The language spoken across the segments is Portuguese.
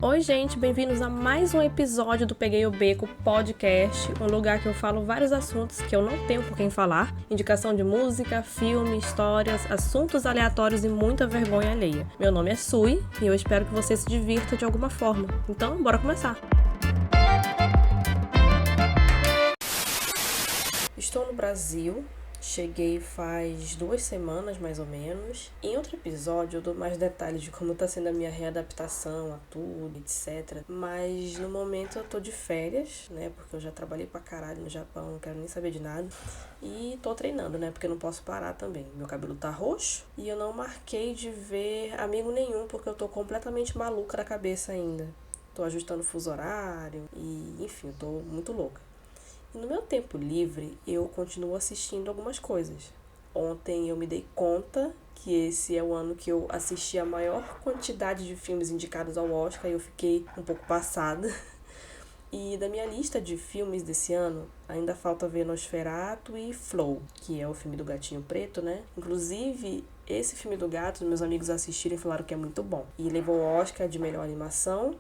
Oi gente, bem-vindos a mais um episódio do Peguei o Beco Podcast, um lugar que eu falo vários assuntos que eu não tenho por quem falar, indicação de música, filme, histórias, assuntos aleatórios e muita vergonha alheia. Meu nome é Sui e eu espero que você se divirta de alguma forma, então bora começar! Estou no Brasil. Cheguei faz 2 semanas, mais ou menos. Em outro episódio eu dou mais detalhes de como tá sendo a minha readaptação a tudo, etc. Mas no momento eu tô de férias, né? Porque eu já trabalhei pra caralho no Japão, não quero nem saber de nada. E tô treinando, né? Porque eu não posso parar também. Meu cabelo tá roxo e eu não marquei de ver amigo nenhum porque eu tô completamente maluca da cabeça ainda. Tô ajustando o fuso horário e, enfim, eu tô muito louca. No meu tempo livre, eu continuo assistindo algumas coisas. Ontem eu me dei conta que esse é o ano que eu assisti a maior quantidade de filmes indicados ao Oscar e eu fiquei um pouco passada. E da minha lista de filmes desse ano, ainda falta ver Nosferatu e Flow, que é o filme do Gatinho Preto, né? Inclusive, esse filme do gato, meus amigos assistiram e falaram que é muito bom. E levou o Oscar de melhor animação.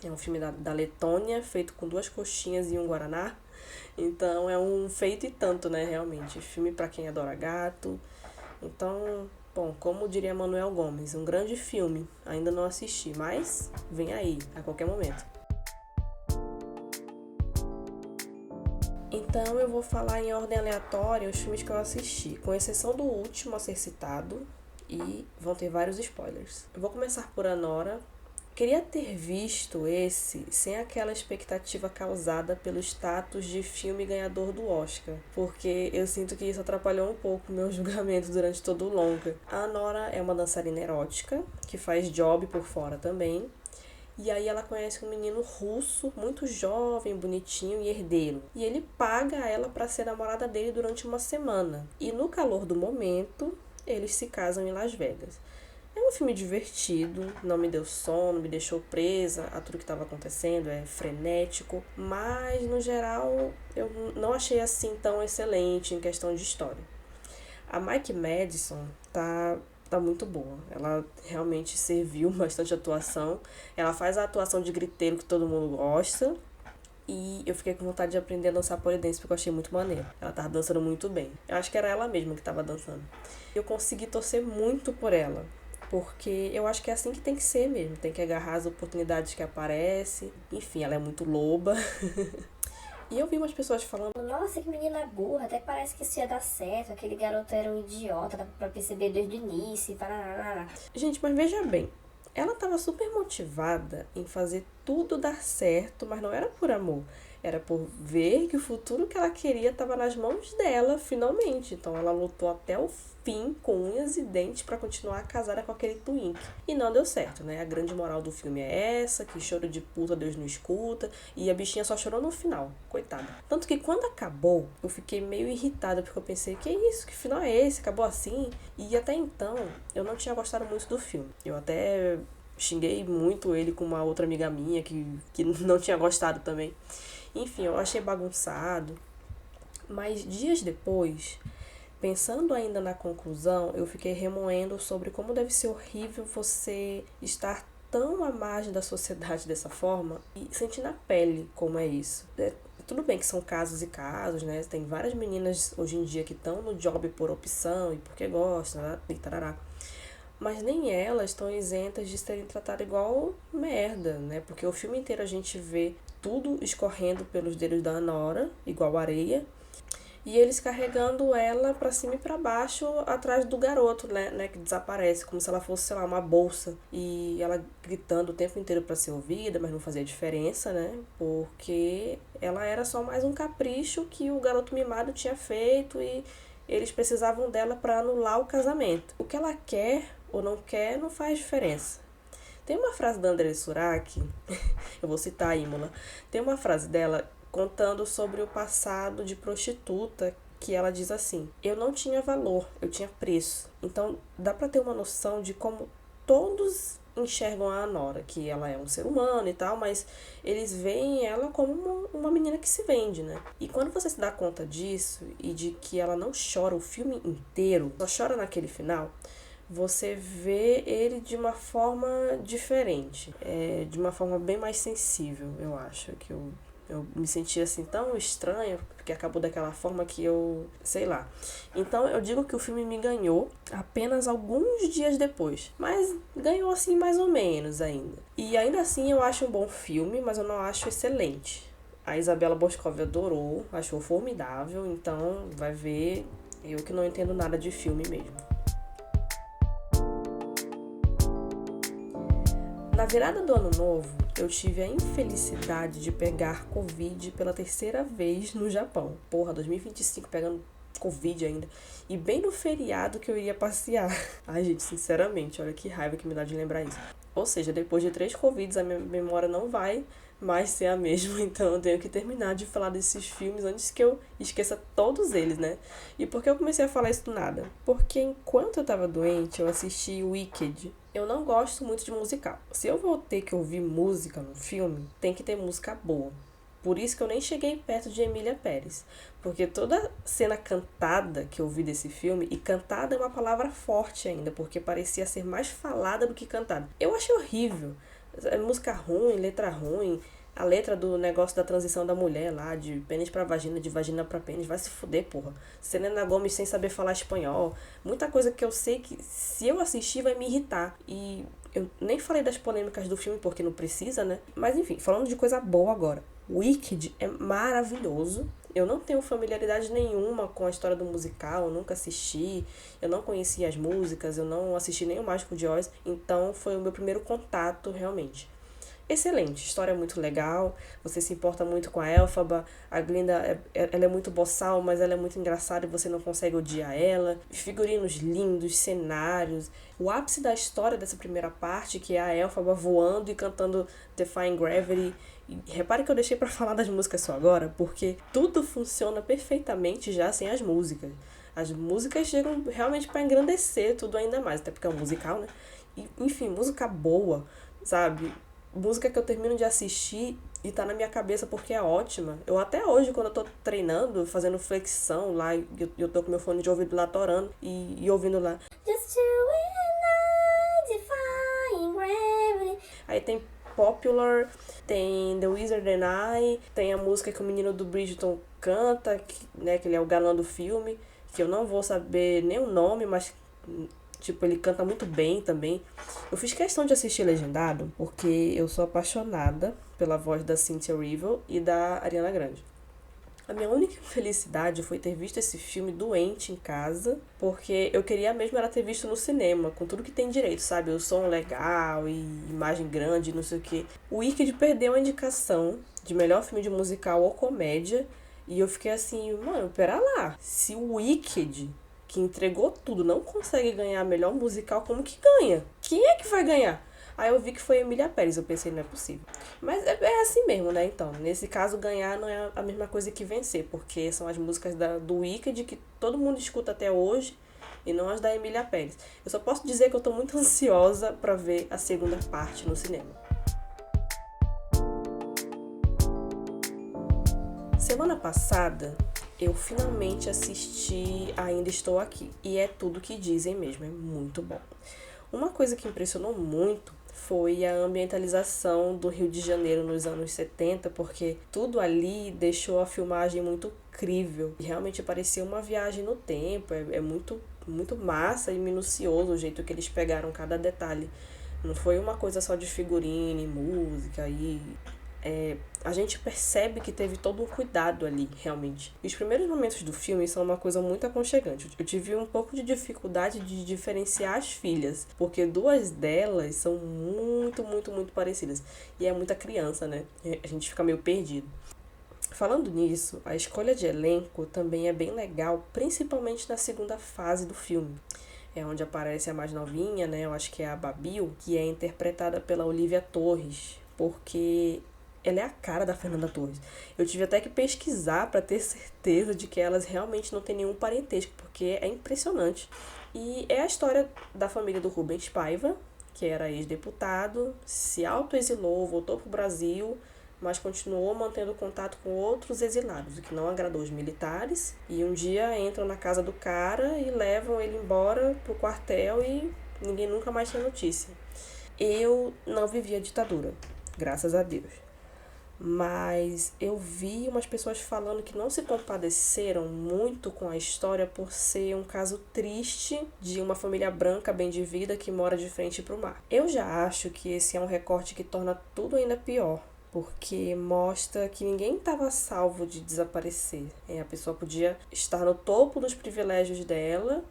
É um filme da Letônia, feito com 2 coxinhas e um guaraná. Então é um feito e tanto, né, realmente. Filme pra quem adora gato. Então, bom, como diria Manuel Gomes, um grande filme. Ainda não assisti, mas vem aí, a qualquer momento. Então eu vou falar em ordem aleatória os filmes que eu assisti, com exceção do último a ser citado, e vão ter vários spoilers. Eu vou começar por Anora. Queria ter visto esse sem aquela expectativa causada pelo status de filme ganhador do Oscar, porque eu sinto que isso atrapalhou um pouco o meu julgamento durante todo o longa. A Nora é uma dançarina erótica, que faz job por fora também, e aí ela conhece um menino russo, muito jovem, bonitinho e herdeiro, e ele paga ela para ser namorada dele durante uma semana, e no calor do momento, eles se casam em Las Vegas. É um filme divertido, não me deu sono, me deixou presa a tudo que estava acontecendo, é frenético, mas no geral eu não achei assim tão excelente em questão de história. A Mike Madison tá muito boa, ela realmente serviu bastante atuação, ela faz a atuação de griteiro que todo mundo gosta. E eu fiquei com vontade de aprender a dançar pole dance porque eu achei muito maneiro. Ela tava dançando muito bem. Eu acho que era ela mesma que tava dançando. Eu consegui torcer muito por ela. Porque eu acho que é assim que tem que ser mesmo. Tem que agarrar as oportunidades que aparecem. Enfim, ela é muito loba. E eu vi umas pessoas falando: nossa, que menina burra, até parece que isso ia dar certo. Aquele garoto era um idiota, dá pra perceber desde o início. Tararara. Gente, mas veja bem. Ela estava super motivada em fazer tudo dar certo, mas não era por amor. Era por ver que o futuro que ela queria estava nas mãos dela, finalmente. Então ela lutou até o fim, com unhas e dentes, para continuar casada com aquele twink. E não deu certo, né? A grande moral do filme é essa, que choro de puta Deus não escuta. E a bichinha só chorou no final, coitada. Tanto que quando acabou, eu fiquei meio irritada, porque eu pensei, que isso? Que final é esse? Acabou assim? E até então, eu não tinha gostado muito do filme. Eu até xinguei muito ele com uma outra amiga minha que não tinha gostado também. Enfim, eu achei bagunçado. Mas dias depois, pensando ainda na conclusão, eu fiquei remoendo sobre como deve ser horrível você estar tão à margem da sociedade dessa forma e sentir na pele como é isso. Tudo bem que são casos e casos, né? Tem várias meninas hoje em dia que estão no job por opção e porque gostam, né? E tarará. Mas nem elas estão isentas de serem tratadas igual merda, né? Porque o filme inteiro a gente vê tudo escorrendo pelos dedos da Anora, igual areia, e eles carregando ela pra cima e pra baixo atrás do garoto, né? Que desaparece, como se ela fosse, sei lá, uma bolsa. E ela gritando o tempo inteiro pra ser ouvida, mas não fazia diferença, né? Porque ela era só mais um capricho que o garoto mimado tinha feito e eles precisavam dela pra anular o casamento. O que ela quer ou não quer não faz diferença. Tem uma frase da André Surak, eu vou citar a Imola, tem uma frase dela contando sobre o passado de prostituta, que ela diz assim: eu não tinha valor, eu tinha preço. Então dá pra ter uma noção de como todos enxergam a Anora, que ela é um ser humano e tal, mas eles veem ela como uma menina que se vende, né? E quando você se dá conta disso e de que ela não chora o filme inteiro, só chora naquele final, você vê ele de uma forma diferente, de uma forma bem mais sensível, eu acho, que eu me senti assim tão estranha, porque acabou daquela forma que eu, sei lá. Então eu digo que o filme me ganhou apenas alguns dias depois, mas ganhou assim mais ou menos ainda. E ainda assim eu acho um bom filme, mas eu não acho excelente. A Isabela Boscov adorou, achou formidável, então vai ver, eu que não entendo nada de filme mesmo. Na virada do ano novo, eu tive a infelicidade de pegar Covid pela terceira vez no Japão. Porra, 2025 pegando Covid ainda. E bem no feriado que eu iria passear. Ai, gente, sinceramente, olha que raiva que me dá de lembrar isso. Ou seja, depois de 3 Covids, a minha memória não vai mais ser a mesma. Então eu tenho que terminar de falar desses filmes antes que eu esqueça todos eles, né? E por que eu comecei a falar isso do nada? Porque enquanto eu tava doente, eu assisti Wicked. Eu não gosto muito de musical. Se eu vou ter que ouvir música no filme, tem que ter música boa. Por isso que eu nem cheguei perto de Emília Pérez. Porque toda cena cantada que eu vi desse filme, e cantada é uma palavra forte ainda, porque parecia ser mais falada do que cantada. Eu achei horrível. É música ruim, letra ruim. A letra do negócio da transição da mulher lá, de pênis pra vagina, de vagina pra pênis, vai se fuder, porra. Selena Gomez sem saber falar espanhol. Muita coisa que eu sei que se eu assistir vai me irritar. E eu nem falei das polêmicas do filme porque não precisa, né? Mas enfim, falando de coisa boa agora. Wicked é maravilhoso. Eu não tenho familiaridade nenhuma com a história do musical, eu nunca assisti, eu não conhecia as músicas, eu não assisti nem o Mágico de Oz, então foi o meu primeiro contato realmente. Excelente, história muito legal, você se importa muito com a Elphaba, a Glinda, ela é muito boçal, mas ela é muito engraçada e você não consegue odiar ela. Figurinos lindos, cenários, o ápice da história dessa primeira parte, que é a Elphaba voando e cantando Defying Gravity. E repare que eu deixei pra falar das músicas só agora, porque tudo funciona perfeitamente já sem as músicas. As músicas chegam realmente pra engrandecer tudo ainda mais, até porque é um musical, né? E, enfim, música boa, sabe? Música que eu termino de assistir e tá na minha cabeça porque é ótima. Eu até hoje, quando eu tô treinando, fazendo flexão lá, eu tô com meu fone de ouvido lá torando e ouvindo lá. Just you and I defying gravity. Aí tem Popular, tem The Wizard and I, tem a música que o menino do Bridgerton canta, né, que ele é o galã do filme, que eu não vou saber nem o nome, mas tipo, ele canta muito bem também. Eu fiz questão de assistir legendado porque eu sou apaixonada pela voz da Cynthia Erivo e da Ariana Grande. A minha única felicidade foi ter visto esse filme doente em casa, porque eu queria mesmo era ter visto no cinema, com tudo que tem direito, sabe? O som legal e imagem grande, não sei o quê. O Wicked perdeu a indicação de melhor filme de musical ou comédia, e eu fiquei assim, mano, pera lá. Se o Wicked, que entregou tudo, não consegue ganhar melhor musical, como que ganha? Quem é que vai ganhar? Aí eu vi que foi Emília Pérez, eu pensei, não é possível. Mas é assim mesmo, né? Então, nesse caso, ganhar não é a mesma coisa que vencer, porque são as músicas do Wicked que todo mundo escuta até hoje e não as da Emília Pérez. Eu só posso dizer que eu tô muito ansiosa pra ver a segunda parte no cinema. Semana passada, eu finalmente assisti Ainda Estou Aqui. E é tudo que dizem mesmo, é muito bom. Uma coisa que impressionou muito foi a ambientalização do Rio de Janeiro nos anos 70, porque tudo ali deixou a filmagem muito crível. E realmente parecia uma viagem no tempo, é muito, muito massa e minucioso o jeito que eles pegaram cada detalhe. Não foi uma coisa só de figurino e música e... a gente percebe que teve todo um cuidado ali, realmente. E os primeiros momentos do filme são uma coisa muito aconchegante. Eu tive um pouco de dificuldade de diferenciar as filhas, porque duas delas são muito, muito, muito parecidas. E é muita criança, né? A gente fica meio perdido. Falando nisso, a escolha de elenco também é bem legal, principalmente na segunda fase do filme. É onde aparece a mais novinha, né? Eu acho que é a Babil, que é interpretada pela Olivia Torres, porque ela é a cara da Fernanda Torres. Eu tive até que pesquisar para ter certeza de que elas realmente não têm nenhum parentesco, porque é impressionante. E é a história da família do Rubens Paiva, que era ex-deputado, se autoexilou, voltou pro Brasil, mas continuou mantendo contato com outros exilados, o que não agradou os militares. E um dia entram na casa do cara e levam ele embora pro quartel e ninguém nunca mais tinha notícia. Eu não vivi a ditadura, graças a Deus. Mas eu vi umas pessoas falando que não se compadeceram muito com a história por ser um caso triste de uma família branca bem de vida que mora de frente para o mar. Eu já acho que esse é um recorte que torna tudo ainda pior, porque mostra que ninguém estava salvo de desaparecer. A pessoa podia estar no topo dos privilégios dela,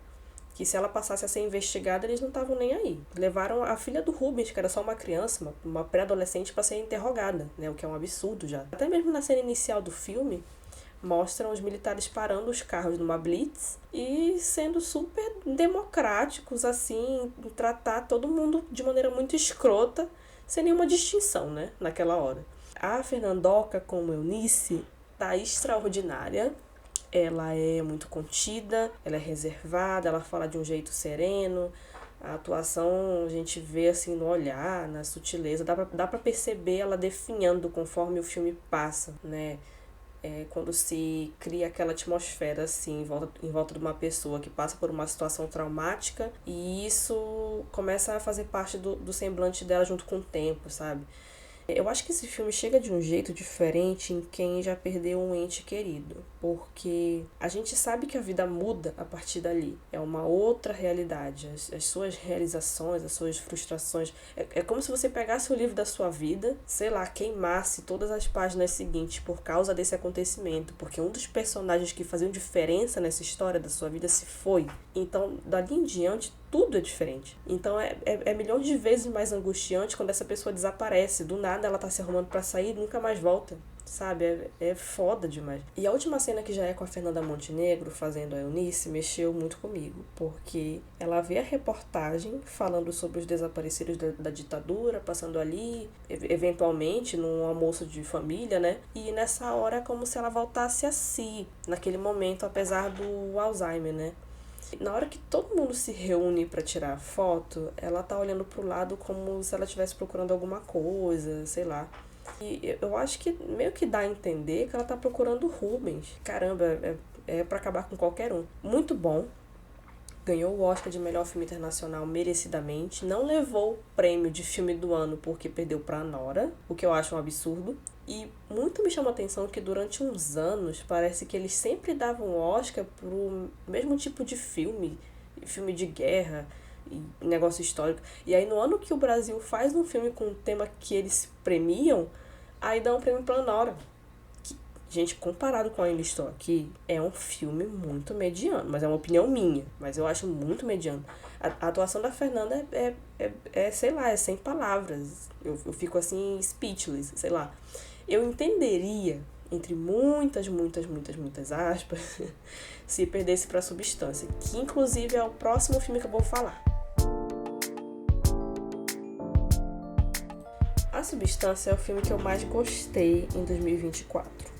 que se ela passasse a ser investigada, eles não estavam nem aí. Levaram a filha do Rubens, que era só uma criança, uma pré-adolescente, para ser interrogada, né? O que é um absurdo já. Até mesmo na cena inicial do filme, mostram os militares parando os carros numa blitz e sendo super democráticos, assim, em tratar todo mundo de maneira muito escrota, sem nenhuma distinção, né? Naquela hora. A Fernandoca, como Eunice, tá extraordinária. Ela é muito contida, ela é reservada, ela fala de um jeito sereno. A atuação a gente vê assim no olhar, na sutileza. Dá pra perceber ela definhando conforme o filme passa, né? Quando se cria aquela atmosfera assim em volta de uma pessoa que passa por uma situação traumática e isso começa a fazer parte do semblante dela junto com o tempo, sabe? Eu acho que esse filme chega de um jeito diferente em quem já perdeu um ente querido, porque a gente sabe que a vida muda a partir dali, é uma outra realidade, as suas realizações, as suas frustrações, é como se você pegasse o livro da sua vida, sei lá, queimasse todas as páginas seguintes por causa desse acontecimento, porque um dos personagens que faziam diferença nessa história da sua vida se foi, então dali em diante tudo é diferente. Então é milhões de vezes mais angustiante quando essa pessoa desaparece. Do nada ela tá se arrumando pra sair e nunca mais volta. Sabe? É foda demais. E a última cena que já é com a Fernanda Montenegro fazendo a Eunice mexeu muito comigo. Porque ela vê a reportagem falando sobre os desaparecidos da ditadura, passando ali, eventualmente num almoço de família, né? E nessa hora é como se ela voltasse a si, naquele momento, apesar do Alzheimer, né? Na hora que todo mundo se reúne para tirar foto, ela tá olhando pro lado como se ela estivesse procurando alguma coisa, sei lá. E eu acho que meio que dá a entender que ela tá procurando o Rubens. Caramba, é pra acabar com qualquer um. Muito bom. Ganhou o Oscar de melhor filme internacional merecidamente. Não levou o prêmio de filme do ano porque perdeu pra Nora, o que eu acho um absurdo. E muito me chama a atenção que durante uns anos parece que eles sempre davam Oscar pro mesmo tipo de filme de guerra e negócio histórico. E aí no ano que o Brasil faz um filme com um tema que eles premiam, aí dá um prêmio pra Nora. Que, gente, comparado com Ainda Estou Aqui, é um filme muito mediano, mas é uma opinião minha, mas eu acho muito mediano. A atuação da Fernanda sei lá, é sem palavras. Eu fico assim, speechless, sei lá. Eu entenderia, entre muitas aspas, se perdesse pra Substância, que inclusive é o próximo filme que eu vou falar. A Substância é o filme que eu mais gostei em 2024.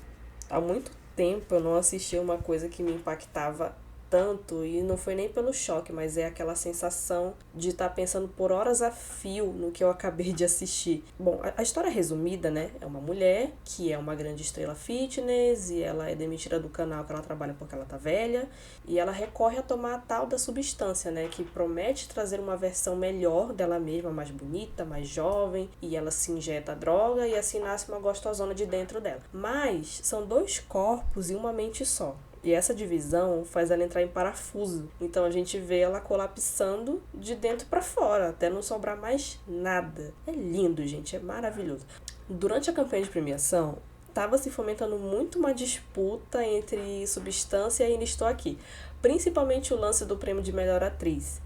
Há muito tempo eu não assisti uma coisa que me impactava tanto, e não foi nem pelo choque, mas é aquela sensação de estar pensando por horas a fio no que eu acabei de assistir. Bom, a história resumida, né, é uma mulher que é uma grande estrela fitness e ela é demitida do canal que ela trabalha porque ela tá velha e ela recorre a tomar a tal da substância, né, que promete trazer uma versão melhor dela mesma, mais bonita, mais jovem, e ela se injeta a droga e assim nasce uma gostosona de dentro dela. Mas são dois corpos e uma mente só. E essa divisão faz ela entrar em parafuso. Então a gente vê ela colapsando de dentro para fora, até não sobrar mais nada. É lindo, gente, é maravilhoso. Durante a campanha de premiação, estava se fomentando muito uma disputa entre Substância e Ainda Estou Aqui. Principalmente o lance do prêmio de melhor atriz.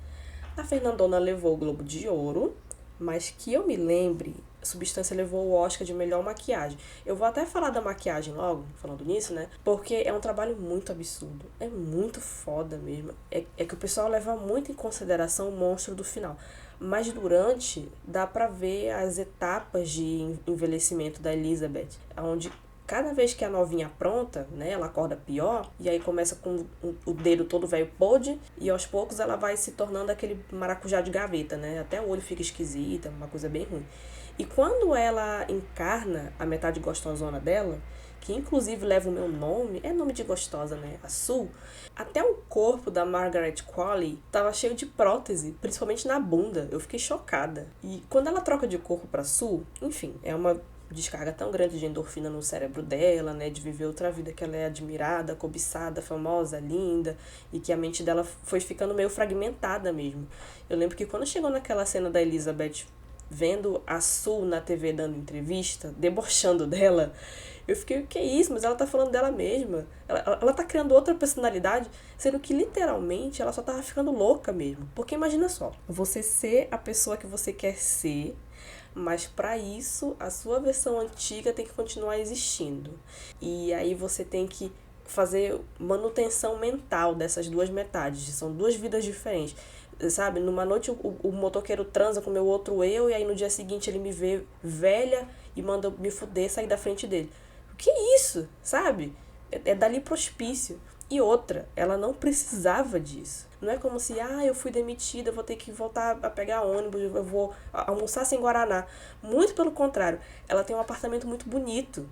A Fernandona levou o Globo de Ouro, mas que eu me lembre, Substância levou o Oscar de melhor maquiagem. Eu vou até falar da maquiagem logo, falando nisso, né? Porque é um trabalho muito absurdo. É muito foda mesmo. É que o pessoal leva muito em consideração o monstro do final. Mas durante, dá pra ver as etapas de envelhecimento da Elizabeth, onde cada vez que a novinha apronta, né, ela acorda pior, e aí começa com o dedo todo velho podre, e aos poucos ela vai se tornando aquele maracujá de gaveta, né? Até o olho fica esquisito, uma coisa bem ruim. E quando ela encarna a metade gostosona dela, que inclusive leva o meu nome, é nome de gostosa, né? A Sue. Até o corpo da Margaret Qualley tava cheio de prótese, principalmente na bunda. Eu fiquei chocada. E quando ela troca de corpo pra Sue, enfim, é uma descarga tão grande de endorfina no cérebro dela, né, de viver outra vida que ela é admirada, cobiçada, famosa, linda, e que a mente dela foi ficando meio fragmentada mesmo. Eu lembro que quando chegou naquela cena da Elizabeth vendo a Sue na TV dando entrevista, debochando dela, eu fiquei, o que é isso? Mas ela tá falando dela mesma. Ela tá criando outra personalidade, sendo que literalmente ela só tava ficando louca mesmo. Porque imagina só, você ser a pessoa que você quer ser, mas para isso a sua versão antiga tem que continuar existindo. E aí você tem que fazer manutenção mental dessas duas metades. São duas vidas diferentes. Sabe, numa noite o motoqueiro transa com o meu outro eu, e aí no dia seguinte ele me vê velha e manda me fuder, sair da frente dele. O que é isso? Sabe? É dali pro hospício. E outra, ela não precisava disso. Não é como se, eu fui demitida, eu vou ter que voltar a pegar ônibus, eu vou almoçar sem Guaraná. Muito pelo contrário, ela tem um apartamento muito bonito.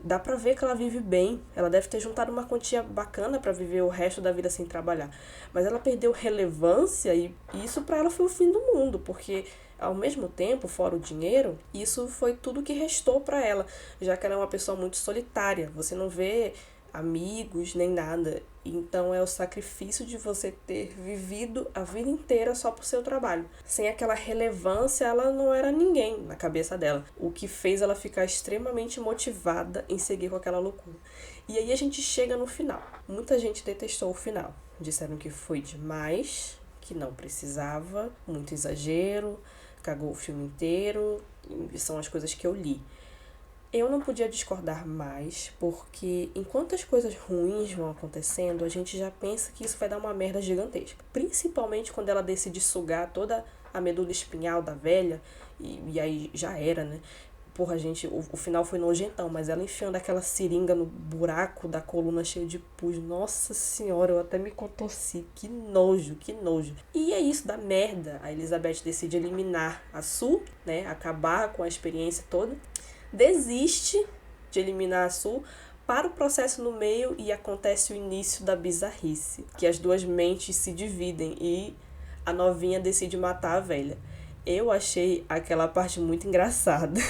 Dá pra ver que ela vive bem. Ela deve ter juntado uma quantia bacana pra viver o resto da vida sem trabalhar. Mas ela perdeu relevância e isso pra ela foi o fim do mundo, porque ao mesmo tempo, fora o dinheiro, isso foi tudo que restou pra ela, já que ela é uma pessoa muito solitária. Você não vê amigos nem nada. Então é o sacrifício de você ter vivido a vida inteira só pro seu trabalho. Sem aquela relevância, ela não era ninguém na cabeça dela. O que fez ela ficar extremamente motivada em seguir com aquela loucura. E aí a gente chega no final. Muita gente detestou o final. Disseram que foi demais, que não precisava, muito exagero, cagou o filme inteiro. E são as coisas que eu li. Eu não podia discordar mais, porque enquanto as coisas ruins vão acontecendo, a gente já pensa que isso vai dar uma merda gigantesca. Principalmente quando ela decide sugar toda a medula espinhal da velha, e aí já era, né? Porra, gente, o final foi nojentão, mas ela enfiando aquela seringa no buraco da coluna cheia de pus. Nossa senhora, eu até me contorci. Que nojo, que nojo. E é isso, da merda. A Elizabeth decide eliminar a Sue, né? Acabar com a experiência toda. Desiste de eliminar a Sue, para o processo no meio e acontece o início da bizarrice, que as duas mentes se dividem e a novinha decide matar a velha. Eu achei aquela parte muito engraçada,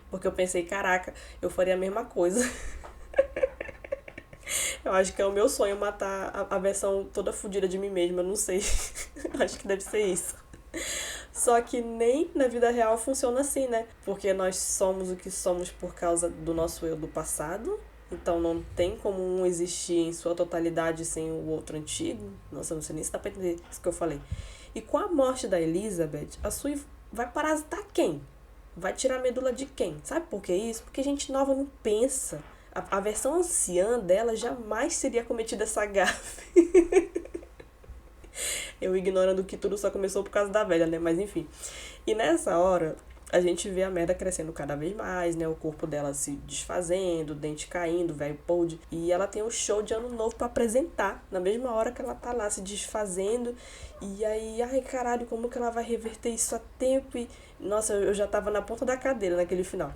porque eu pensei, caraca, eu faria a mesma coisa. Eu acho que é o meu sonho matar a versão toda fodida de mim mesma, não sei. Acho que deve ser isso. Só que nem na vida real funciona assim, né? Porque nós somos o que somos por causa do nosso eu do passado. Então não tem como um existir em sua totalidade sem o outro antigo. Nossa, não sei nem se dá pra entender isso que eu falei. E com a morte da Elizabeth, a Sue vai parasitar quem? Vai tirar a medula de quem? Sabe por que isso? Porque gente nova não pensa. A versão anciã dela jamais teria cometido essa gafe. Eu ignorando que tudo só começou por causa da velha, né? Mas enfim. E nessa hora, a gente vê a merda crescendo cada vez mais, né? O corpo dela se desfazendo, o dente caindo, velho podre. E ela tem um show de ano novo pra apresentar. Na mesma hora que ela tá lá se desfazendo. E aí, ai caralho, como que ela vai reverter isso a tempo? E, nossa, eu já tava na ponta da cadeira naquele final.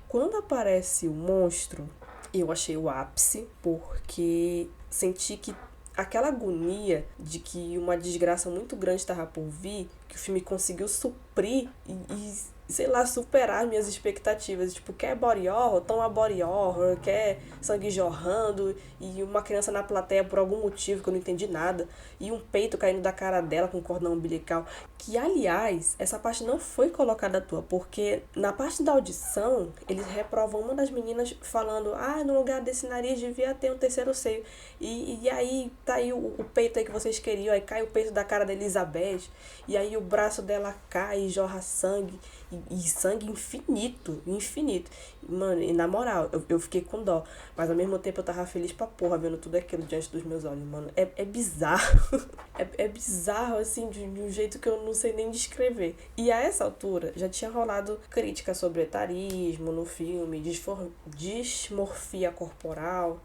Quando aparece o monstro, eu achei o ápice, porque senti que aquela agonia de que uma desgraça muito grande estava por vir, que o filme conseguiu suprir e sei lá, superar as minhas expectativas. Tipo, quer body horror? Toma body horror. Quer sangue jorrando e uma criança na plateia por algum motivo que eu não entendi nada. E um peito caindo da cara dela com cordão umbilical. Que, aliás, essa parte não foi colocada à toa, porque na parte da audição, eles reprovam uma das meninas falando, no lugar desse nariz devia ter um terceiro seio. E aí, tá aí o peito aí que vocês queriam, aí cai o peito da cara da Elizabeth, e aí o braço dela cai e jorra sangue, e sangue infinito. Mano, e na moral, eu fiquei com dó, mas ao mesmo tempo eu tava feliz pra porra vendo tudo aquilo diante dos meus olhos, mano. É bizarro. É bizarro, assim, de um jeito que eu não sei nem descrever. E a essa altura, já tinha rolado crítica sobre etarismo no filme, dismorfia corporal,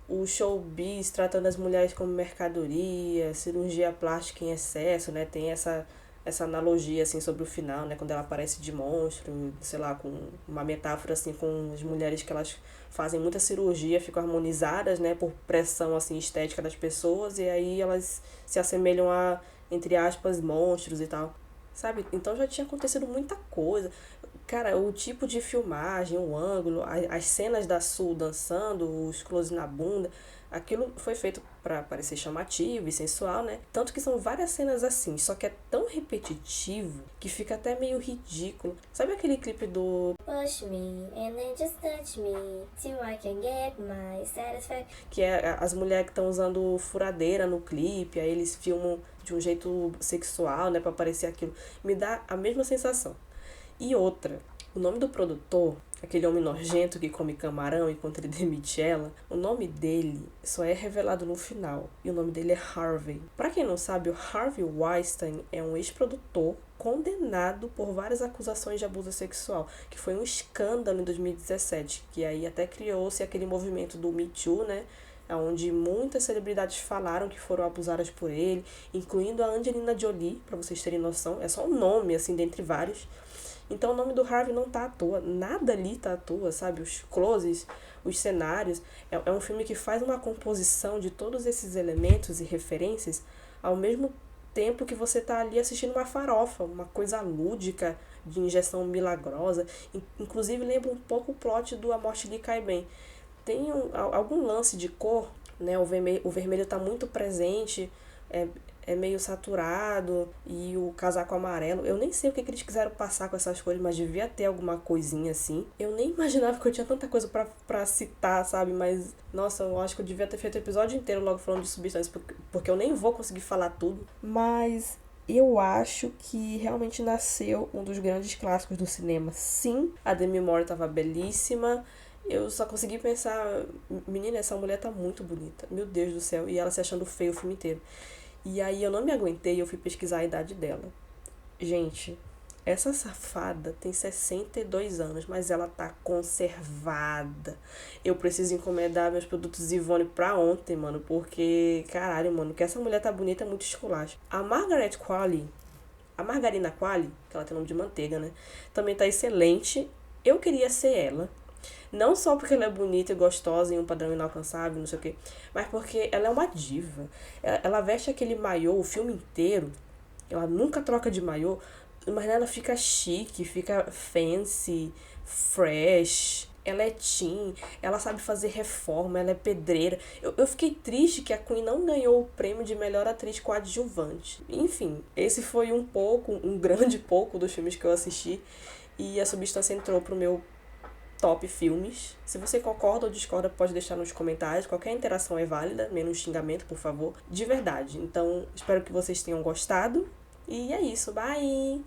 o showbiz tratando as mulheres como mercadoria, cirurgia plástica em excesso, né? Tem essa essa analogia, assim, sobre o final, né? Quando ela aparece de monstro, sei lá, com uma metáfora, assim, com as mulheres que elas fazem muita cirurgia, ficam harmonizadas, né? Por pressão, assim, estética das pessoas. E aí elas se assemelham a, entre aspas, monstros e tal. Sabe? Então já tinha acontecido muita coisa. Cara, o tipo de filmagem, o ângulo, as cenas da Sue dançando, os close na bunda, aquilo foi feito pra parecer chamativo e sensual, né? Tanto que são várias cenas assim, só que é tão repetitivo que fica até meio ridículo. Sabe aquele clipe do Push me and then just touch me till I can get my satisfaction. que é as mulheres que estão usando furadeira no clipe, aí eles filmam de um jeito sexual, né, pra parecer aquilo. Me dá a mesma sensação. E outra, o nome do produtor, aquele homem nojento que come camarão enquanto ele demite ela, o nome dele só é revelado no final. E o nome dele é Harvey. Pra quem não sabe, o Harvey Weinstein é um ex-produtor condenado por várias acusações de abuso sexual, que foi um escândalo em 2017, que aí até criou-se aquele movimento do Me Too, né? Onde muitas celebridades falaram que foram abusadas por ele, incluindo a Angelina Jolie, pra vocês terem noção. É só um nome, assim, dentre vários. Então o nome do Harvey não tá à toa, nada ali tá à toa, sabe? Os closes, os cenários. É um filme que faz uma composição de todos esses elementos e referências ao mesmo tempo que você tá ali assistindo uma farofa, uma coisa lúdica, de injeção milagrosa. Inclusive lembra um pouco o plot do A Morte Lhe Cai Bem. Tem algum lance de cor, né? O vermelho tá muito presente, é meio saturado, e o casaco amarelo. Eu nem sei o que eles quiseram passar com essas cores, mas devia ter alguma coisinha assim. Eu nem imaginava que eu tinha tanta coisa pra citar, sabe? Mas, nossa, eu acho que eu devia ter feito o episódio inteiro logo falando de substâncias, porque eu nem vou conseguir falar tudo. Mas eu acho que realmente nasceu um dos grandes clássicos do cinema. Sim, a Demi Moore tava belíssima. Eu só consegui pensar, menina, essa mulher tá muito bonita. Meu Deus do céu. E ela se achando feia o filme inteiro. E aí eu não me aguentei e eu fui pesquisar a idade dela. Gente, essa safada tem 62 anos, mas ela tá conservada. Eu preciso encomendar meus produtos Ivone pra ontem, mano, porque, caralho, mano, que essa mulher tá bonita é muito esculacho. A Margaret Qualley, a Margarina Qualley, que ela tem nome de manteiga, né, também tá excelente. Eu queria ser ela. Não só porque ela é bonita e gostosa em um padrão inalcançável, não sei o quê, mas porque ela é uma diva. Ela veste aquele maiô o filme inteiro. Ela nunca troca de maiô, mas ela fica chique, fica fancy, fresh. Ela é teen, ela sabe fazer reforma, ela é pedreira. Eu fiquei triste que a Queen não ganhou o prêmio de melhor atriz coadjuvante. Enfim, esse foi um grande pouco dos filmes que eu assisti. E a Substância entrou pro meu top filmes. Se você concorda ou discorda, pode deixar nos comentários. Qualquer interação é válida, menos xingamento, por favor. De verdade. Então, espero que vocês tenham gostado. E é isso. Bye!